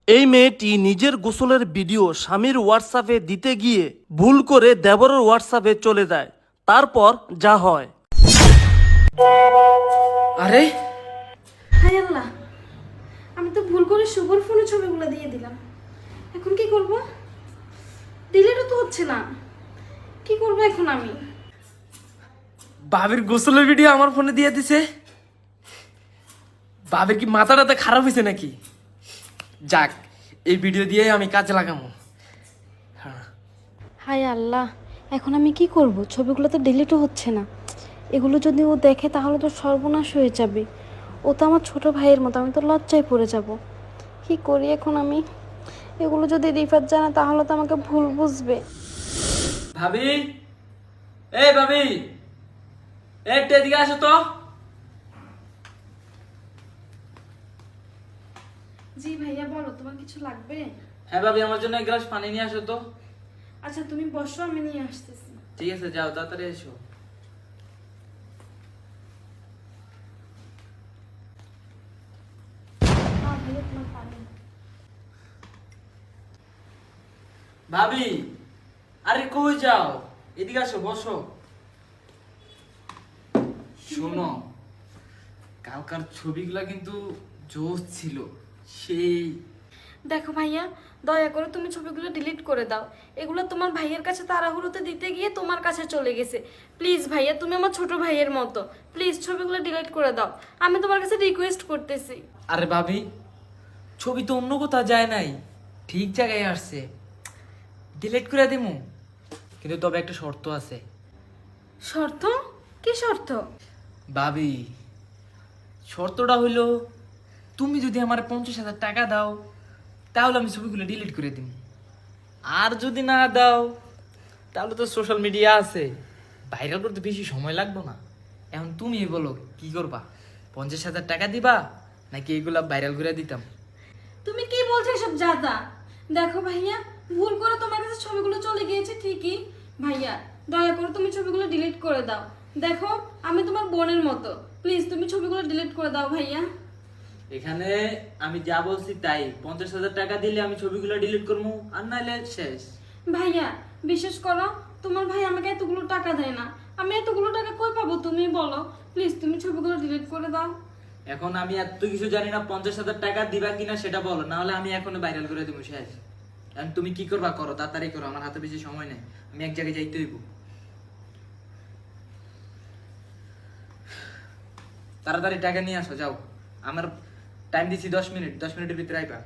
এই মেয়েটি নিজের গোসলের ভিডিও স্বামীর হোয়াটসঅ্যাপে দিতে গিয়ে ভুল করে দেবরের হোয়াটসঅ্যাপে চলে যায়। তারপর যা হয়। আরে হায় আল্লাহ, আমি তো ভুল করে শুভর ফোনে ছবিগুলো দিয়ে দিলাম। এখন কি করব? ডিলিটও তো হচ্ছে না। কি করব এখন আমি? বাবির গোসলের ভিডিও আমার ফোনে দিয়ে দিছে। বাবির কি মাথাটাতে খারাপ হয়েছে নাকি? যাক, এই ভিডিও দিয়ে আমি কাজে লাগাবো। হায় আল্লাহ, এখন আমি কি করব? ছবিগুলো তো ডিলিটও হচ্ছে না। এগুলো যদি ও দেখে তাহলে তো সর্বনাশ হয়ে যাবে। ও তো আমার ছোট ভাইয়ের মতো, আমি তো লজ্জায় পড়ে যাব। কি করি এখন আমি? এগুলো যদি রিফাত জানে তাহলে তো আমাকে ভুল বুঝবে। ভাবি, এই ভাবি, একটু এদিকে আসো তো। জি ভাইয়া, বলো, তোমার কিছু লাগবে? হ্যাঁ ভাবি, আমার জন্য এক গ্লাস পানি নিয়ে আসো তো। আচ্ছা তুমি বসো, আমি নিয়ে আসতেছি। ঠিক আছে, যাও তাড়াতাড়ি এসো। ভাইয়া তোমার পানি। ভাবি, আরে কই যাও? এদিকে আসো, বসো। শোনো, কালকার ছবিগুলা কিন্তু জোশ ছিল সেই। দেখো ভাইয়া, দয়া করে তুমি ছবিগুলো ডিলিট করে দাও। এগুলো তোমার ভাইয়ের কাছে তাড়াহুড়োতে দিতে গিয়ে তোমার কাছে চলে গেছে। প্লিজ ভাইয়া, তুমি আমার ছোট ভাইয়ের মতো, প্লিজ ছবিগুলো ডিলিট করে দাও। আমি তোমার কাছে রিকোয়েস্ট করতেছি। আরে ভাবি, ছবি তো অন্য কোথাও যায় নাই, ঠিক জায়গায় আসছে। ডিলিট করে দিমু, কিন্তু তবে একটা শর্ত আছে। শর্ত? কি শর্ত? ভাবি, শর্তটা হইলো, তুমি যদি আমার 50,000 টাকা দাও তাহলে আমি ছবিগুলো ডিলিট করে দিব। আর যদি না দাও তাহলে তো সোশ্যাল মিডিয়া আছে, ভাইরাল করতে বেশি সময় লাগবে না। এখন তুমি বলো কি করবা? 50,000 টাকা দিবা নাকি এগুলা ভাইরাল করে দিতাম? তুমি কি বলছো এসব জাদা? দেখো ভাইয়া, ভুল করে তোমার কাছে ছবিগুলো চলে গিয়েছে ঠিকই। ভাইয়া, দয়া করে তুমি ছবিগুলো ডিলিট করে দাও। দেখো, আমি তোমার বোনের মতো, প্লিজ তুমি ছবিগুলো ডিলিট করে দাও ভাইয়া। এখানে আমি যা বলছি তাই, 50,000 টাকা দিলে আমি ছবিগুলো ডিলিট করবো, আর নাহলে শেষ। ভাইয়া, বিশ্বাস করো, তোমার ভাই আমাকে এতগুলো টাকা দেয় না। আমি এতগুলো টাকা কই পাবো তুমি বলো? প্লিজ তুমি ছবিগুলো ডিলিট করে দাও। এখন আমি এত কিছু জানি না, 50,000 টাকা দিবা কিনা সেটা বলো, না হলে আমি এখনো ভাইরাল করে দেবো, শেষ। এখন তুমি কি করবা করো, তাড়াতাড়ি করো, আমার হাতে বেশি সময় নেই, আমি এক জায়গায় যাইতে হইব। তাড়াতাড়ি টাকা নিয়ে আসো, যাও। আমার টাইম দিছি 10 মিনিট, 10 মিনিটের ভিতরে আইবা।